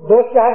2-4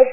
1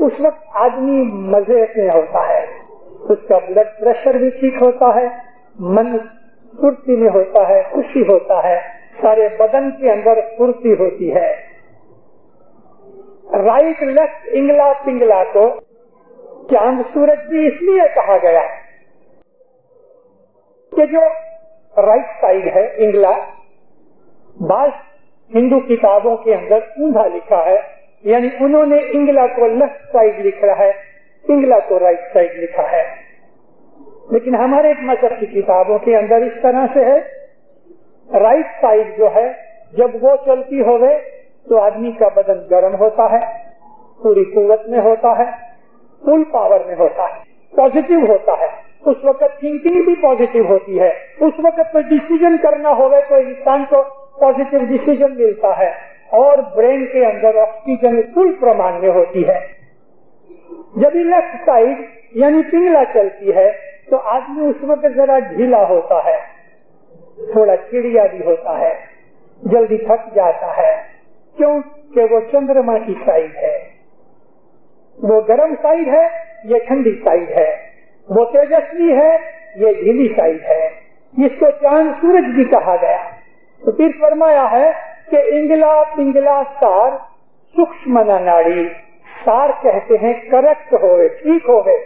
اس وقت آدمی مزے سے ہوتا ہے، اس کا بلڈ پریشر بھی ٹھیک ہوتا ہے، من پھرتی میں ہوتا ہے، خوشی ہوتا ہے، سارے بدن کے اندر پھرتی ہوتی ہے۔ رائٹ لیفٹ انگلا پنگلا کو چاند سورج بھی اس لیے کہا گیا کہ جو رائٹ سائڈ ہے انگلا، بعض ہندو کتابوں کے اندر اوندھا لکھا ہے، یعنی انہوں نے انگلا کو لیفٹ سائڈ لکھا ہے، پنگلا کو رائٹ سائڈ لکھا ہے، لیکن ہمارے ایک مذہب کی کتابوں کے اندر اس طرح سے ہے، رائٹ سائڈ جو ہے جب وہ چلتی ہوئے تو آدمی کا بدن گرم ہوتا ہے، پوری قوت میں ہوتا ہے، فل پاور میں ہوتا ہے، پازیٹیو ہوتا ہے، اس وقت تھنکنگ بھی پازیٹیو ہوتی ہے، اس وقت کوئی ڈیسیجن کرنا ہوئے تو انسان کو پازیٹیو ڈیسیجن ملتا ہے، اور برین کے اندر آکسیجن فل پرمان میں ہوتی ہے۔ جب یہ لیفٹ سائڈ یعنی پنگلا چلتی ہے تو آدمی اس وقت ذرا ڈھیلا ہوتا ہے، تھوڑا چڑیا بھی ہوتا ہے، جلدی تھک جاتا ہے، کیوں کہ وہ چندرما کی سائڈ ہے، وہ گرم سائڈ ہے، یہ ٹھنڈی سائڈ ہے، وہ تیجسوی ہے، یہ ڈھیلی سائڈ ہے، جس کو چاند سورج بھی کہا گیا۔ تو پھر فرمایا ہے کہ انگلا پنگلا سار سوکشمنا ناڑی، سار کہتے ہیں کریکٹ ہوئے، ٹھیک ہوئے،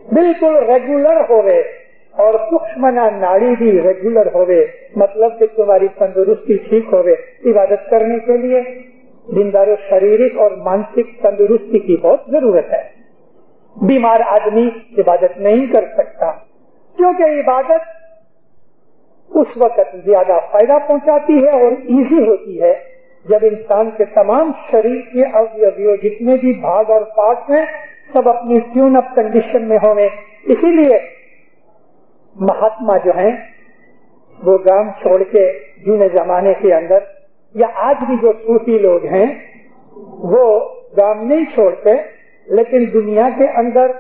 بالکل ریگولر ہوئے، اور سوکشمنا ناڑی بھی ریگولر ہوئے، مطلب کہ تمہاری تندرستی ٹھیک ہوئے۔ عبادت کرنے کے لیے دینداروں شاریرک اور مانسک تندرستی کی بہت ضرورت ہے۔ بیمار آدمی عبادت نہیں کر سکتا، کیونکہ عبادت اس وقت زیادہ فائدہ پہنچاتی ہے اور ایزی ہوتی ہے جب انسان کے تمام شریر کے اویو جتنے بھی بھاگ اور پارٹس ہیں سب اپنی ٹیون اپ کنڈیشن میں ہوں۔ اسی لیے مہاتما جو ہیں وہ گام چھوڑ کے جونے زمانے کے اندر، یا آج بھی جو صوفی لوگ ہیں وہ گام نہیں چھوڑتے، لیکن دنیا کے اندر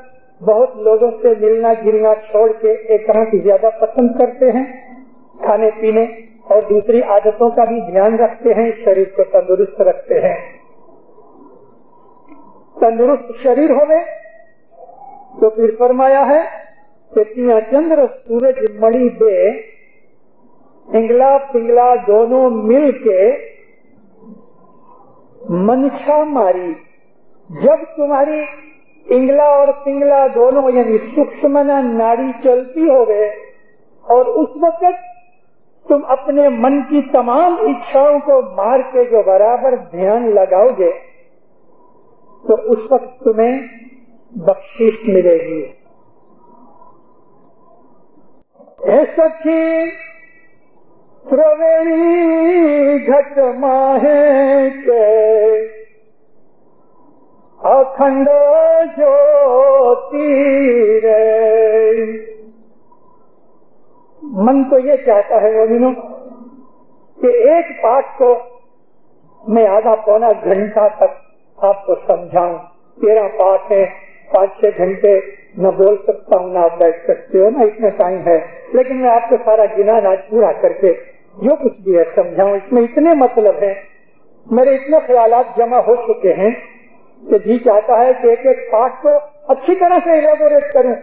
بہت لوگوں سے ملنا جلنا چھوڑ کے ایکانت زیادہ پسند کرتے ہیں، کھانے پینے اور دوسری عادتوں کا بھی دھیان رکھتے ہیں، شریر کو تندرست رکھتے ہیں۔ تندرست شریر ہوئے تو پھر فرمایا ہے کہ تیا چندر سورج مڑی دے، انگلا پنگلا دونوں مل کے منشا ماری۔ جب تمہاری انگلا اور پنگلا دونوں یعنی سوکشمنا ناڑی چلتی ہوئے اور اس وقت تم اپنے من کی تمام اچھاؤں کو مار کے جو برابر دھیان لگاؤ گے تو اس وقت تمہیں بخشش ملے گی۔ اے سکھی ترویڑی گھٹ ماہے کے اکھنڈ جوتی رے۔ من تو یہ چاہتا ہے مومنوں کہ ایک پاٹ کو میں آدھا پونا گھنٹہ تک آپ کو سمجھاؤں۔ 13 پاٹ ہے، 5-6 گھنٹے نہ بول سکتا ہوں نہ آپ بیٹھ سکتے ہو، نہ اتنا ٹائم ہے، لیکن میں آپ کو سارا گنان آج پورا کر کے جو کچھ بھی ہے سمجھاؤں۔ اس میں اتنے مطلب ہیں، میرے اتنے خیالات جمع ہو چکے ہیں کہ جی چاہتا ہے کہ ایک ایک پاٹ کو اچھی طرح سے ایلیبوریٹ کروں۔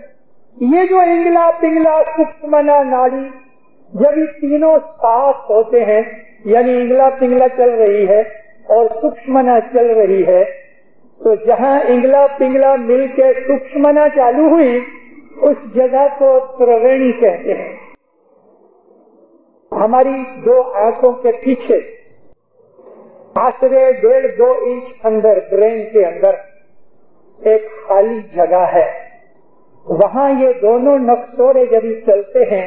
یہ جو انگلا پنگلا سوکشمنا ناڑی جب یہ تینوں ساتھ ہوتے ہیں، یعنی انگلا پنگلا چل رہی ہے اور سوکشمنا چل رہی ہے، تو جہاں انگلا پنگلا مل کے سوکشمنا چالو ہوئی اس جگہ کو ترویڑی کہتے ہیں۔ ہماری 2 آنکھوں کے پیچھے آسرے 1.5-2 انچ اندر برین کے اندر ایک خالی جگہ ہے، وہاں یہ دونوں نقصورے جب چلتے ہیں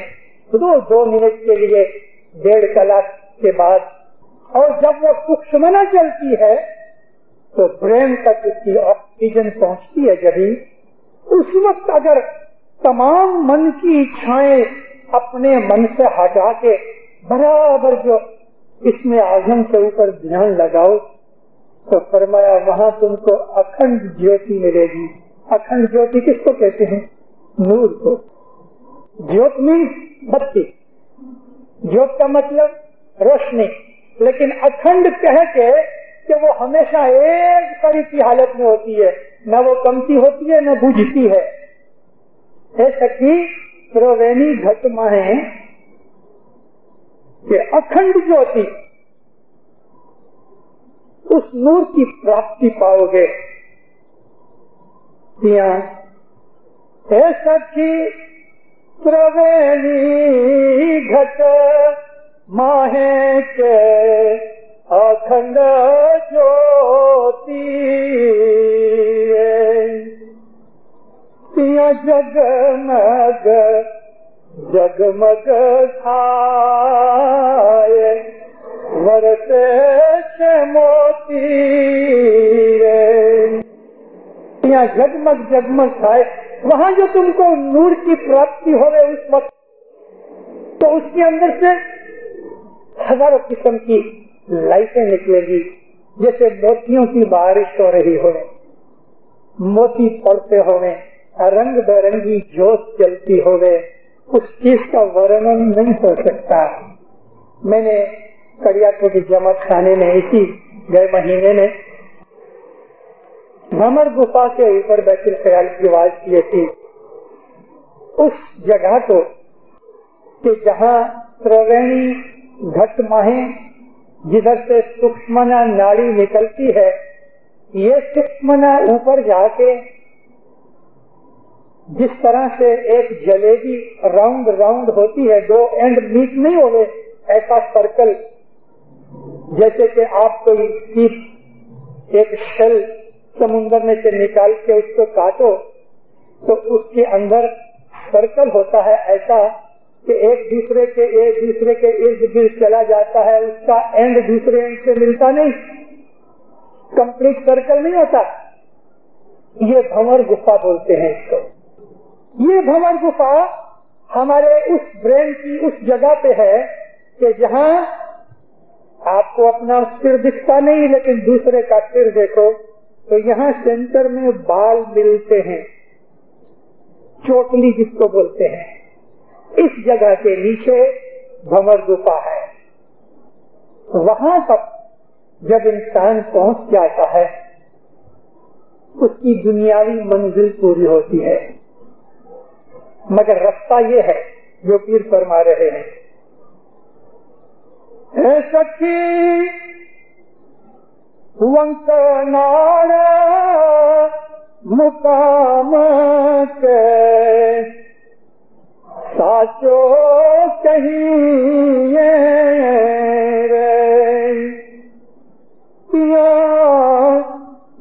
2 منٹ کے لیے 1.5 کلاک کے بعد، اور جب وہ سوکشمنا چلتی ہے تو برین تک اس کی آکسیجن پہنچتی ہے۔ جبھی اس وقت اگر تمام من کی اچھائیں اپنے من سے ہٹا کے برابر جو اس میں اعظم کے اوپر دھیان لگاؤ تو فرمایا وہاں تم کو اکھنڈ جیوتی ملے گی۔ اکھنڈ جیوتی کس کو کہتے ہیں؟ نور کو۔ جیوت مینس بتی، جیوت کا مطلب روشنی، لیکن اکھنڈ کہہ کے کہ وہ ہمیشہ ایک ساری کی حالت میں ہوتی ہے، نہ وہ کمتی ہوتی ہے نہ بجھتی ہے. اے سخی تروینی گھٹ ماہیں کہ اکھنڈ جوتی اس نور کی پراپتی پاؤ گے. اے سخی تروینی گھٹ ماہیں کے اکھنڈ جوتی تیاں جگمگ جگمگ تھائے ورسے چھ موتی تیاں جگمگ جگمگ تھائے. وہاں جو تم کو نور کی پراپتی ہوئے اس وقت تو اس کے اندر سے ہزاروں قسم کی لائٹیں نکلے گی، جیسے موتیوں کی بارش ہو رہی ہو، موتی پڑتے ہوئے، رنگ برنگی جوت جلتی ہوئے. اس چیز کا ورنن نہیں ہو سکتا. میں نے کڑیاکو کی جماعت خانے میں اسی گئے مہینے میں بھمر گفا کے اوپر بیت الخیال کی آواز کیے تھی. اس جگہ کو کہ جہاں تروینی گھٹ ماہیں جدھر سے سکشمنا ناڑی نکلتی ہے، یہ سکشمنا اوپر جا کے جس طرح سے ایک جلیبی راؤنڈ راؤنڈ ہوتی ہے، دو اینڈ میٹ نہیں ہوئے، ایسا سرکل، جیسے کہ آپ کوئی سیپ ایک شل سمندر میں سے نکال کے اس کو کاٹو تو اس کے اندر سرکل ہوتا ہے، ایسا کہ ایک دوسرے کے ارد گرد چلا جاتا ہے، اس کا اینڈ دوسرے اینڈ سے ملتا نہیں، کمپلیٹ سرکل نہیں ہوتا. یہ بھنور گفا بولتے ہیں اس کو. یہ بھنور گفا ہمارے اس برین کی اس جگہ پہ ہے کہ جہاں آپ کو اپنا سر دکھتا نہیں لیکن دوسرے کا سر دیکھو تو یہاں سینٹر میں بال ملتے ہیں، چوٹلی جس کو بولتے ہیں. اس جگہ کے نیچے بھنور گفا ہے. وہاں تک جب انسان پہنچ جاتا ہے اس کی دنیاوی منزل پوری ہوتی ہے. مگر رستہ یہ ہے جو پیر فرما رہے ہیں. اے سخی ونک ناڑا مقام کے ساچو کہیں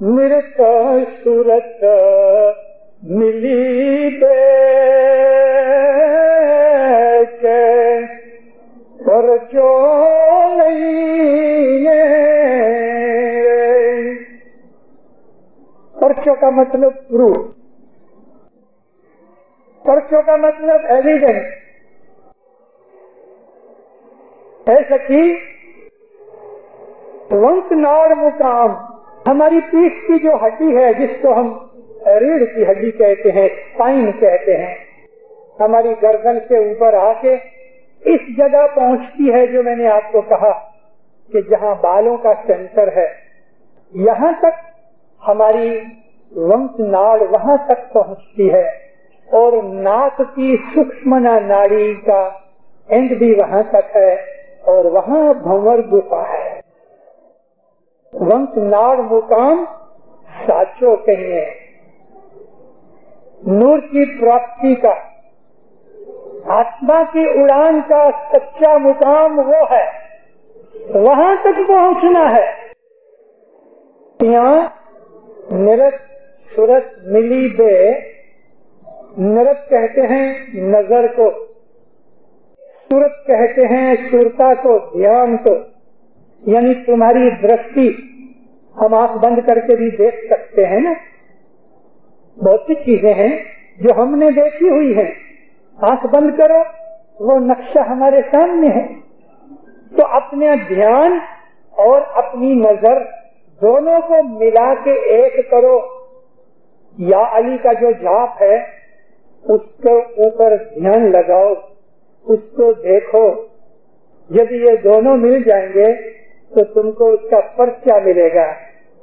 نرت صورت ملی دے کے پرچو پرچوں کا مطلب پروف، پرچوں کا مطلب ایویڈنس. اے سخی ونک ناڑ مقام، ہماری پیٹھ کی جو ہڈی ہے جس کو ہم ریڑھ کی ہڈی کہتے ہیں، اسپائن کہتے ہیں، ہماری گردن سے اوپر آ کے اس جگہ پہنچتی ہے جو میں نے آپ کو کہا کہ جہاں بالوں کا سینٹر ہے، یہاں تک ہماری ونک ناڑ وہاں تک پہنچتی ہے اور ناک کی سکشمنا ناڑی کا اینڈ بھی وہاں تک ہے اور وہاں بھنور گفا ہے. ونک ناڑ مقام ساچو کہیں، نور کی پراپتی کا، آتما کی اڑان کا سچا مقام وہ ہے، وہاں تک پہنچنا ہے. یہاں نرت صورت ملی دے، نرت کہتے ہیں نظر کو، صورت کہتے ہیں صورتا کو، دھیان کو، یعنی تمہاری درشٹی. ہم آنکھ بند کر کے بھی دیکھ سکتے ہیں نا، بہت سی چیزیں ہیں جو ہم نے دیکھی ہوئی ہیں، آنکھ بند کرو وہ نقشہ ہمارے سامنے ہے. تو اپنے دھیان اور اپنی نظر دونوں کو ملا کے ایک کرو. یا علی کا جو جاپ ہے اس کے اوپر دھیان لگاؤ، اس کو دیکھو. جب یہ دونوں مل جائیں گے تو تم کو اس کا پرچہ ملے گا،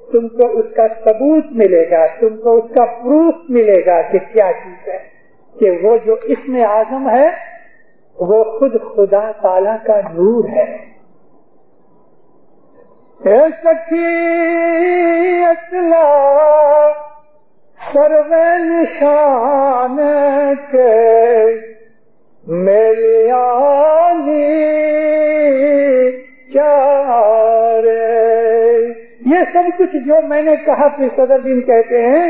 تم کو اس کا ثبوت ملے گا، تم کو اس کا پروف ملے گا کہ کیا چیز ہے، کہ وہ جو اسم اعظم ہے وہ خود خدا تعالی کا نور ہے۔ اے سخی اطلاع سروے نشان کے میلیانی چارے، یہ سب کچھ جو میں نے کہا پھر صدر دین کہتے ہیں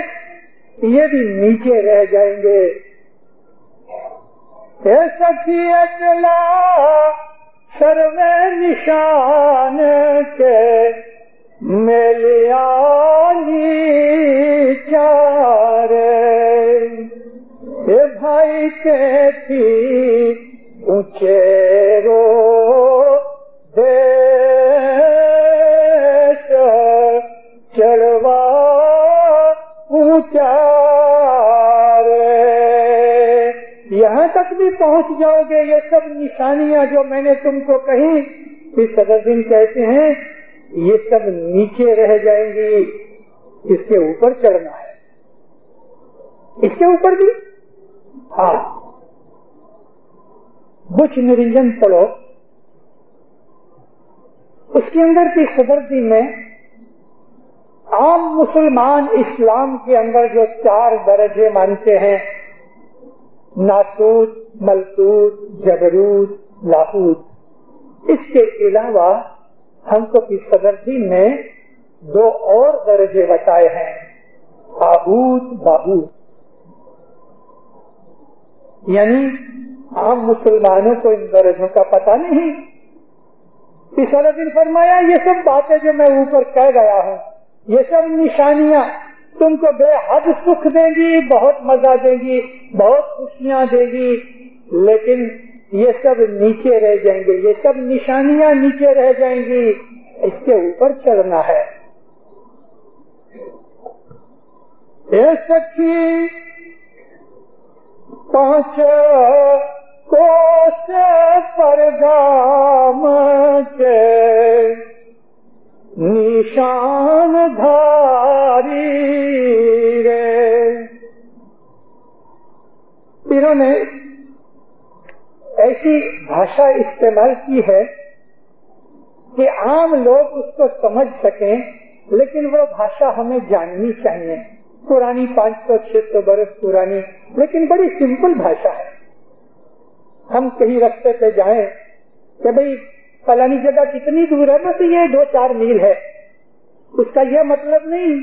یہ بھی نیچے رہ جائیں گے۔ اے سخی اطلاع سروے نشان کے میلیانی چارے، اے بھائی کے تھی اونچے رو دیش چڑوا اونچا رے، یہاں تک بھی پہنچ جاؤ گے۔ یہ سب نشانیاں جو میں نے تم کو کہی، پھر صدر دین کہتے ہیں یہ سب نیچے رہ جائیں گی، اس کے اوپر چڑھنا ہے۔ اس کے اوپر بھی ہاں بچ نرنجن پڑھو، اس کے اندر کی صدر دین میں عام مسلمان اسلام کے اندر جو 4 درجے مانتے ہیں، ناسوت، ملکوت، جبروت، لاہوت، اس کے علاوہ ہم کو بھی صدر دین نے 2 اور درجے بتائے ہیں، آہوت، باہوت۔ یعنی عام مسلمانوں کو ان درجوں کا پتہ نہیں۔ پھر صدر دین فرمایا یہ سب باتیں جو میں اوپر کہہ گیا ہوں، یہ سب نشانیاں تم کو بے حد سکھ دیں گی، بہت مزہ دیں گی، بہت خوشیاں دیں گی، لیکن یہ سب نیچے رہ جائیں گے، یہ سب نشانیاں نیچے رہ جائیں گی، اس کے اوپر چڑھنا ہے۔ اے سخی 5 کوس پر گام کے نشان دھاری رے، پیروں نے ایسی بھاشا استعمال کی ہے کہ عام لوگ اس کو سمجھ سکیں، لیکن وہ بھاشا ہمیں جاننی چاہیے، پرانی 500-600 برس پرانی، لیکن بڑی سمپل بھاشا ہے۔ ہم کہیں رستے پہ جائیں کہ بھئی فلانی جگہ کتنی دور ہے، بس یہ 2-4 میل ہے، اس کا یہ مطلب نہیں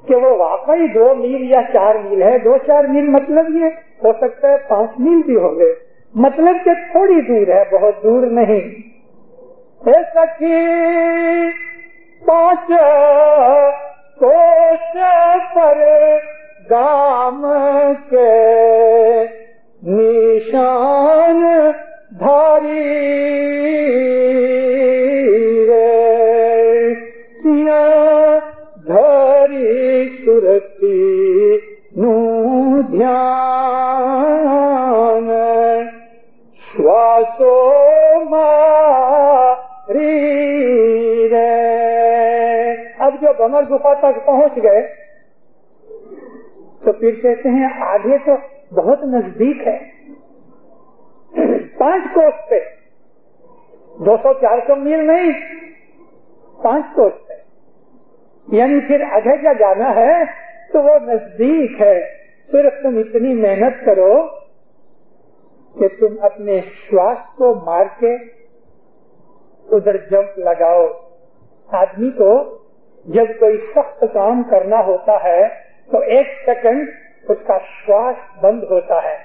کہ وہ واقعی 2 میل یا 4 میل ہے۔ 2-4 میل مطلب یہ ہو سکتا ہے 5 میل بھی ہو گئے، مطلب کہ تھوڑی دور ہے، بہت دور نہیں۔ اے سخی 5 کوس پر گام کے نشان دھاری رے، دھاری سرتی نو دھیان شواسو ماری رے۔ اب جو بمر گفا تک پہنچ گئے تو پھر کہتے ہیں آگے تو بہت نزدیک ہے، 5 کوس پہ، 200-400 میل نہیں، 5 کوس پہ، یعنی پھر آگے کیا جانا ہے تو وہ نزدیک ہے۔ صرف تم اتنی محنت کرو کہ تم اپنے شواس کو مار کے ادھر جمپ لگاؤ۔ آدمی کو جب کوئی سخت کام کرنا ہوتا ہے تو 1 سیکنڈ اس کا شواس بند ہوتا ہے،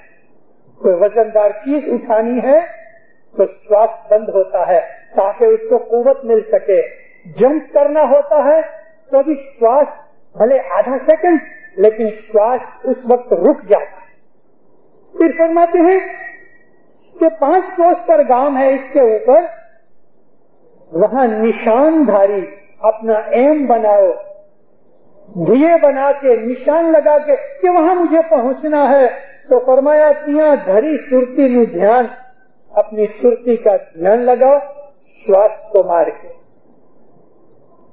کوئی وزندار چیز اٹھانی ہے تو شواس بند ہوتا ہے تاکہ اس کو قوت مل سکے۔ جمپ کرنا ہوتا ہے تو بھی شواس بھلے آدھا سیکنڈ لیکن شواس اس وقت رک جاتا ہے۔ پھر فرماتے ہیں کہ 5 کوس پر گام ہے، اس کے اوپر وہاں نشان دھاری اپنا ایم بناؤ، دیے بنا کے نشان لگا کے کہ وہاں مجھے پہنچنا ہے۔ تو فرمایا تیاں دھری سرتی نو دھیان، اپنی سرتی کا دھیان لگاؤ، شواس کو مار کے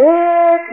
1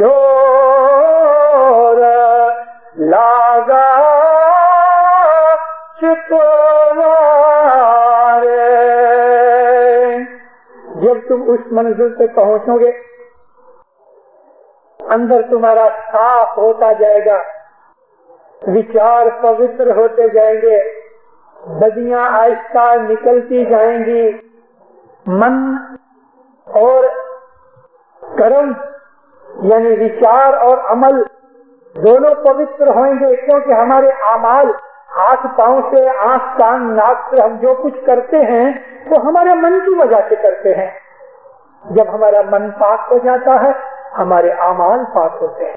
چور لاگا تمہارے. جب تم اس منزل پہ پہنچو گے اندر تمہارا صاف ہوتا جائے گا, وچار پوتر ہوتے جائیں گے, بدیاں آہستہ نکلتی جائیں گی, من اور کرم یعنی وچار اور عمل دونوں پوتر ہوئیں گے, کیونکہ ہمارے اعمال ہاتھ پاؤں سے, آنکھ کان ناک سے ہم جو کچھ کرتے ہیں وہ ہمارے من کی وجہ سے کرتے ہیں. جب ہمارا من پاک ہو جاتا ہے ہمارے اعمال پاک ہوتے ہیں.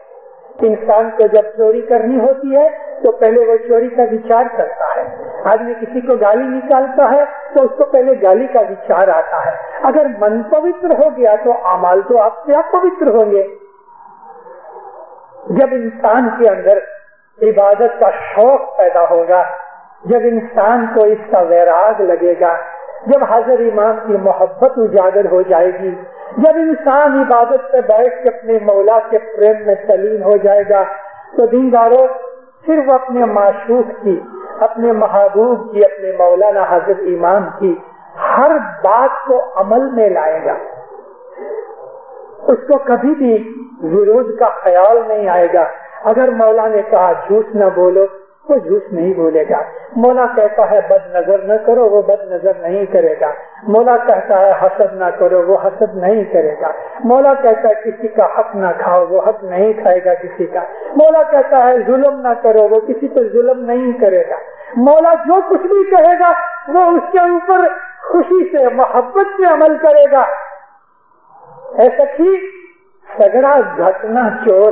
انسان کو جب چوری کرنی ہوتی ہے تو پہلے وہ چوری کا وچار کرتا ہے. آدمی کسی کو گالی نکالتا ہے تو اس کو پہلے گالی کا وچار آتا ہے. اگر من پوتر ہو گیا تو اعمال تو آپ سے آپ پوتر ہوں گے. جب انسان کے اندر عبادت کا شوق پیدا ہوگا, جب انسان کو اس کا ویراگ لگے گا, جب حضرت امام کی محبت اجاگر ہو جائے گی, جب انسان عبادت پہ بیٹھ کے اپنے مولا کے پریم میں تلیم ہو جائے گا تو دینداروں پھر وہ اپنے معشوق کی, اپنے محبوب کی, اپنے مولانا حضرت امام کی ہر بات کو عمل میں لائے گا. اس کو کبھی بھی ورود کا خیال نہیں آئے گا. اگر مولا نے کہا جھوٹ نہ بولو وہ جھوٹ نہیں بولے گا. مولا کہتا ہے بد نظر نہ کرو وہ بد نظر نہیں کرے گا. مولا کہتا ہے حسد نہ کرو وہ حسد نہیں کرے گا. مولا کہتا ہے کسی کا حق نہ کھاؤ وہ حق نہیں کھائے گا کسی کا. مولا کہتا ہے ظلم نہ کرو وہ کسی پہ ظلم نہیں کرے گا. مولا جو کچھ بھی کہے گا وہ اس کے اوپر خوشی سے محبت سے عمل کرے گا. ایسا کہ سگڑا گھٹنا چور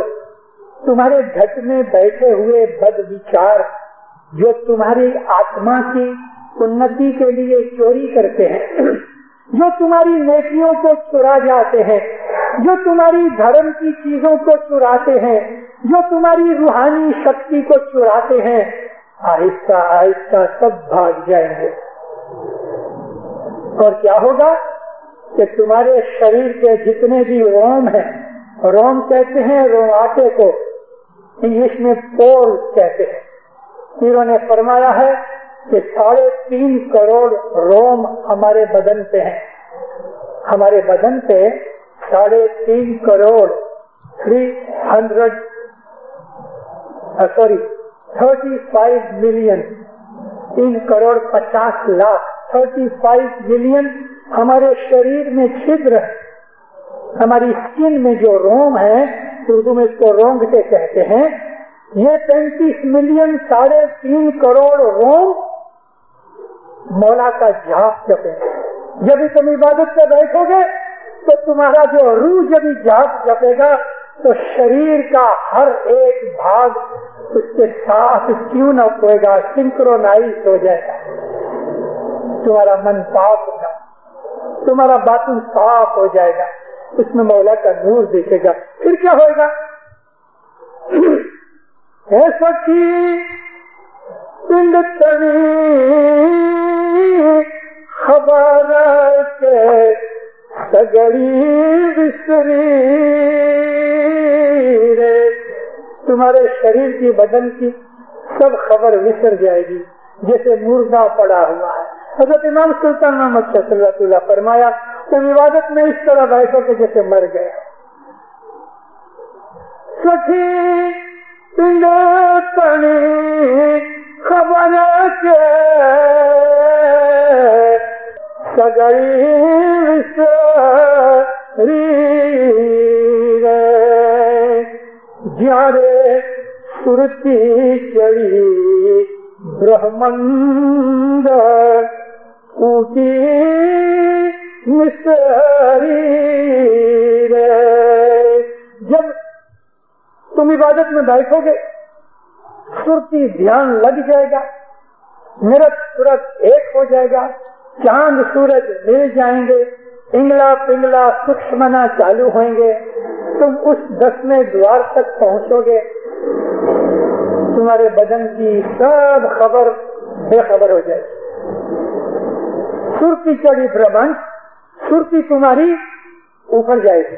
تمہارے گھٹ میں بیٹھے ہوئے بد وچار جو تمہاری آتما کی انتی کے لیے چوری کرتے ہیں, جو تمہاری نیکیوں کو چرا جاتے ہیں, جو تمہاری دھرم کی چیزوں کو چراتے ہیں, جو تمہاری روحانی شکتی کو چراتے ہیں, آہستہ آہستہ سب بھاگ جائیں گے. اور کیا ہوگا کہ تمہارے شریر کے جتنے بھی روم ہیں, روم کہتے ہیں روماٹے کو, انگلش میں پورز کہتے ہیں. پیروں نے فرمایا ہے کہ 3.5 کروڑ روم ہمارے بدن پہ ہیں. ہمارے بدن پہ 3.5 کروڑ 35 ملین 3 کروڑ 50 لاکھ 35 ملین ہمارے شریر میں چھدر ہے. ہماری اسکن میں جو روم ہے اردو میں اس کو رونگٹے کہتے ہیں, یہ 35 ملین 3.5 کروڑ روم مولا کا جھاپ جپے. جب تم عبادت پہ بیٹھو گے تو تمہارا جو روح جب جھاپ جپے گا تو شریر کا ہر ایک بھاگ اس کے ساتھ ٹیون اپ ہوئے گا, سنکرونائز ہو جائے گا. تمہارا من پاک ہوگا, تمہارا باطن صاف ہو جائے گا, اس میں مولا کا نور دیکھے گا. پھر کیا ہوئے گا؟ اے سخی پنڈ تنی خبر کے سگڑی بسری رے. تمہارے شریر کی بدن کی سب خبر وسر جائے گی جیسے مردہ پڑا ہوا ہے. حضرت امام سلطان محمد شاہ صلی اللہ علیہ فرمایا تم عبادت میں اس طرح بیٹھو کہ جیسے مر گئے. سخی پنڈ تنی خبر کے سگڑی وسری رے. جارے سرتی چڑی برہمند اوٹی مصری رے. جب تم عبادت میں بیٹھو گے سرتی دھیان لگ جائے گا, نرت سورت ایک ہو جائے گا, چاند سورج مل جائیں گے, انگلا پنگلا سکشمنا چالو ہوئیں گے. تم اس 10ویں دوار تک پہنچو گے, تمہارے بدن کی سب خبر بے خبر ہو جائے گی. سرتی چڑھی برہمن, سرتی تمہاری اوپر جائے گی,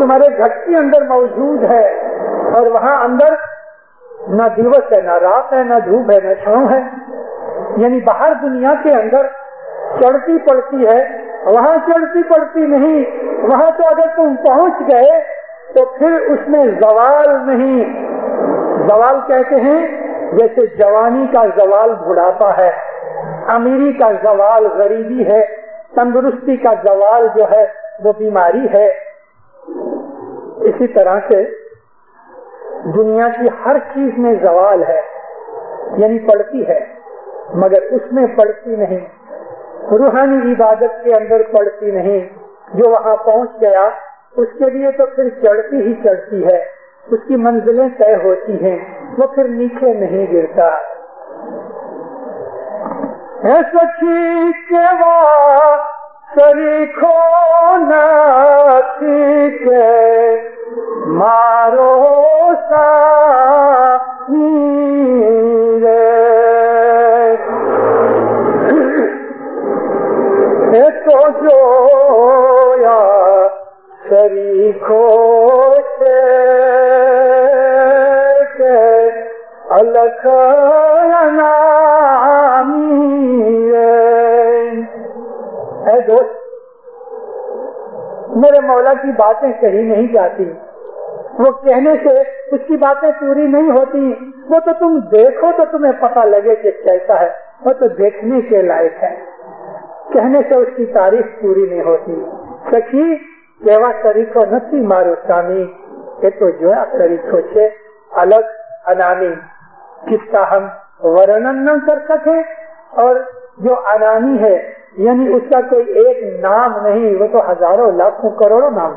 تمہارے گھٹ کے اندر موجود ہے، اور وہاں اندر نہ دیوس ہے، نہ رات ہے، نہ دھوپ ہے، نہ چھاؤں ہے. یعنی باہر دنیا کے اندر چڑھتی پڑتی ہے، وہاں چڑھتی پڑتی نہیں. وہاں تو اگر تم پہنچ گئے تو پھر اس میں زوال نہیں. زوال کہتے ہیں جیسے جوانی کا زوال بڑھاپا ہے، امیری کا زوال غریبی ہے، تندرستی کا زوال جو ہے وہ بیماری ہے. اسی طرح سے دنیا کی ہر چیز میں زوال ہے، یعنی پڑتی ہے مگر اس میں پڑتی نہیں. روحانی عبادت کے اندر پڑتی نہیں. جو وہاں پہنچ گیا اس کے لیے تو پھر چڑھتی ہی چڑھتی ہے، اس کی منزلیں طے ہوتی ہیں، وہ پھر نیچے نہیں گرتا. سچی کے سریکھو ناتی کے مارو سا تو جو یا سریکھو چھے کے الکھ نامی. اے دوست، میرے مولا کی باتیں کہی نہیں جاتی، وہ کہنے سے اس کی باتیں پوری نہیں ہوتی. وہ تو تم دیکھو تو تمہیں پتہ لگے کہ کیسا ہے، وہ تو دیکھنے کے لائق ہے، کہنے سے اس کی تعریف پوری نہیں ہوتی. سخی کہوا شریکو نتھی مارو سامی، یہ تو جو شریکو چھے الگ انامی، جس کا ہم ورنن نہ کر سکیں. اور جو انامی ہے یعنی اس کا کوئی ایک نام نہیں، وہ تو ہزاروں لاکھوں کروڑوں نام.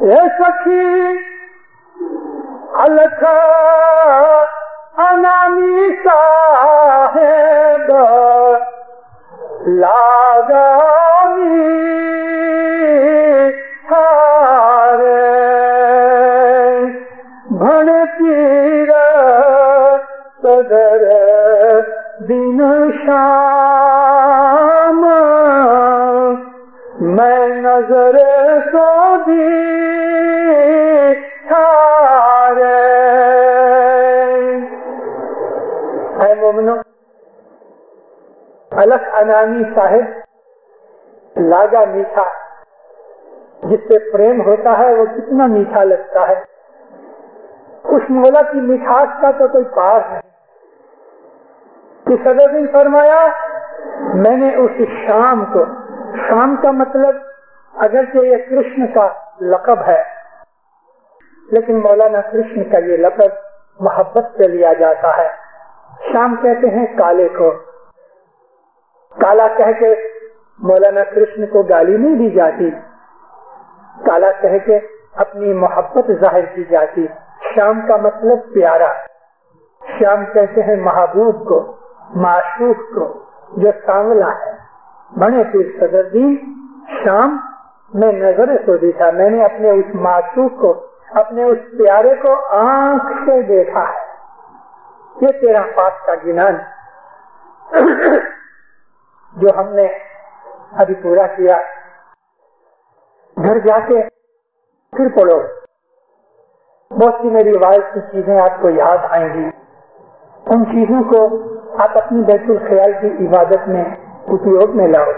اے سخی الکھ انامی صاحب لاگامی تھارے بھن پیر صدر دن شام میں نظر سو دی تھارے. اے مومنو، الکھ انامی صاحب لاگا میٹھا، جس سے پریم ہوتا ہے وہ کتنا میٹھا لگتا ہے. اس مولا کی مٹھاس کا تو کوئی پار نہیں. کہ صدر دن فرمایا میں نے اس شام کو، شام کا مطلب اگرچہ یہ کرشن کا لقب ہے لیکن مولانا کرشن کا یہ لقب محبت سے لیا جاتا ہے. شام کہتے ہیں کالے کو. کالا کہہ کے مولانا کرشن کو گالی نہیں دی جاتی، کالا کہہ کے اپنی محبت ظاہر کی جاتی. شام کا مطلب پیارا. شام کہتے ہیں محبوب کو، معشوق کو، جو سانولا ہے. بنے پیر صدر دین شام میں نظر سودی تھا، میں نے اپنے اس معشوق کو، اپنے اس پیارے کو آنکھ سے دیکھا ہے. یہ 13 پاس کا گنان جو ہم نے ابھی پورا کیا. گھر جا کے پھر پڑھو، بہت سی میری وائز کی چیزیں آپ کو یاد آئیں گی. ان چیزوں کو آپ اپنی بیت الخیال کی عبادت میں اپیوگ میں لاؤ.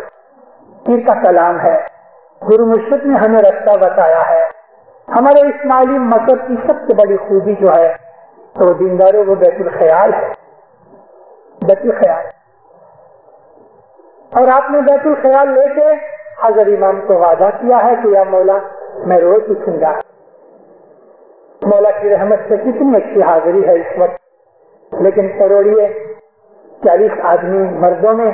پیر کا کلام ہے، گرو مرشد نے ہمیں راستہ بتایا ہے. ہمارے اسماعیلی مذہب کی سب سے بڑی خوبی جو ہے تو دینداروں وہ بیت الخیال ہے. بیت الخیال. اور آپ نے بیت الخیال لے کے حضرت امام کو وعدہ کیا ہے کہ یا مولا میں روز اٹھوں گا. مولا کی رحمت سے کتنی اچھی حاضری ہے اس وقت. لیکن کروڑیے 40 آدمی مردوں میں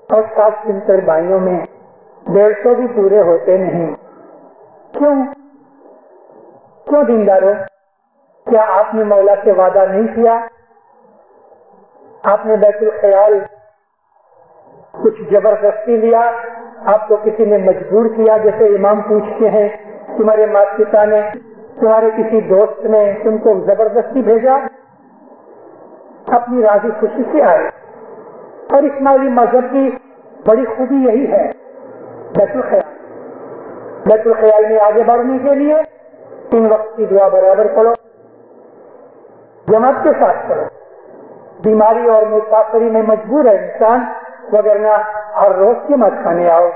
اور 7 سنتر بائیوں میں 150 بھی پورے ہوتے نہیں. کیوں دینداروں؟ کیا آپ نے مولا سے وعدہ نہیں کیا؟ آپ نے بیت الخیال کچھ زبردستی لیا؟ آپ کو کسی نے مجبور کیا؟ جیسے امام پوچھتے ہیں تمہارے ماتا پتا نے، تمہارے کسی دوست نے تم کو زبردستی بھیجا؟ اپنی راضی خوشی سے آئے. اور اسماعیلی مذہب کی بڑی خوبی یہی ہے بیت الخیال. بیت الخیال میں آگے بڑھنے کے لیے 3 وقت کی دعا برابر پڑھو، جماعت کے ساتھ پڑھو. بیماری اور مسافری میں مجبور ہے انسان، وگرنہ ہر روز جماعت کھانے آؤ.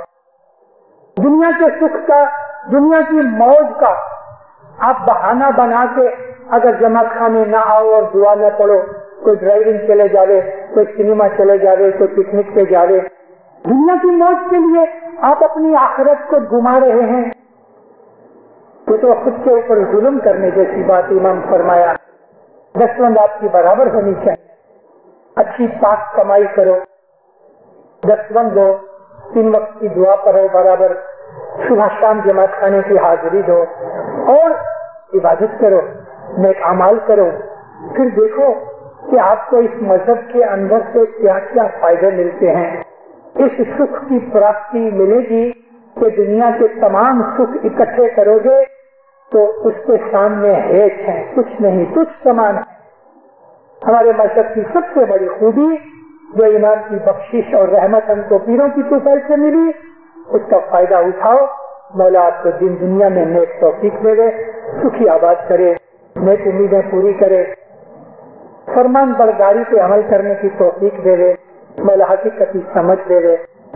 دنیا کے سکھ کا، دنیا کی موج کا آپ بہانہ بنا کے اگر جماعت کھانے نہ آؤ اور دعا نہ پڑھو، کوئی ڈرائیونگ چلے جاوے، کوئی سنیما چلے جاوے، کوئی پکنک پہ جاوے، دنیا کی موج کے لیے آپ اپنی آخرت کو گما رہے ہیں. یہ تو خود کے اوپر ظلم کرنے جیسی بات. امام فرمایا دستبند آپ کی برابر ہونی چاہیے. اچھی پاک کمائی کرو، دستبند دو، 3 وقت کی دعا پڑھو برابر، صبح شام جماعت خانے کی حاضری دو اور عبادت کرو، نیک اعمال کرو. پھر دیکھو کہ آپ کو اس مذہب کے اندر سے کیا کیا فائدے ملتے ہیں. اس سکھ کی پراپتی ملے گی کہ دنیا کے تمام سکھ اکٹھے کرو گے تو اس کے سامنے ہیچ ہے، کچھ نہیں، کچھ سامان ہے. ہمارے مذہب کی سب سے بڑی خوبی جو ایمان کی بخشش اور رحمت ہم کو پیروں کی طوفان سے ملی، اس کا فائدہ اٹھاؤ. مولا آپ کو دین دنیا میں نیک توفیق دے دے، سکھی آباد کرے، نیک امیدیں پوری کرے، فرمان برداری پہ عمل کرنے کی توفیق دے دے. مولا حقیقتی سمجھ دے دے،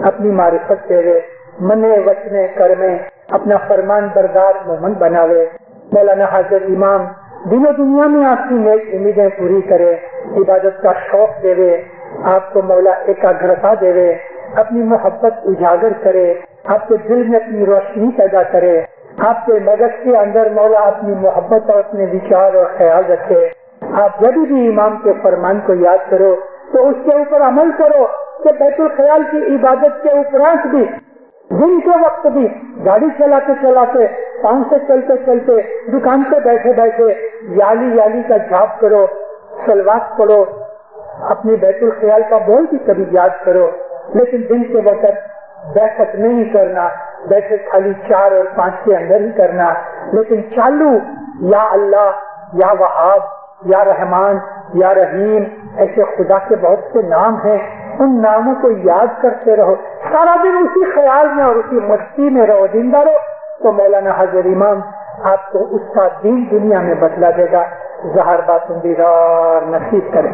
اپنی معرفت دے دے، منے وچنے کرمے اپنا فرمان بردار مومن بناوے. مولانا حاضر امام دین و دنیا میں آپ کی نیک امیدیں پوری کرے، عبادت کا شوق دے دے، آپ کو مولا ایکاگرتا دے دے، اپنی محبت اجاگر کرے، آپ کے دل میں اپنی روشنی پیدا کرے، آپ کے مغز کے اندر مولا اپنی محبت اور اپنے وچار اور خیال رکھے. آپ جب بھی امام کے فرمان کو یاد کرو تو اس کے اوپر عمل کرو کہ بیت الخیال کی عبادت کے اوپرانت بھی، دن کے وقت بھی، گاڑی چلاتے چلاتے، پاؤں سے چلتے چلتے، دکان پہ بیٹھے بیٹھے یالی یالی کا جاپ کرو، صلوات پڑھو، اپنے بیت الخیال کا بول بھی کبھی یاد کرو. لیکن دن کے وقت بیٹھک نہیں کرنا، بیٹھک خالی 4 اور 5 کے اندر ہی کرنا، لیکن چالو یا اللہ، یا وہاب، یا رحمان، یا رحیم، ایسے خدا کے بہت سے نام ہیں، ان ناموں کو یاد کرتے رہو، سارا دن اسی خیال میں اور اسی مستی میں رہو، زندہ رہو، تو مولانا حاضر امام آپ کو اس کا دین دنیا میں بدلا دے گا. زہر باتوں دیدار نصیب کرے.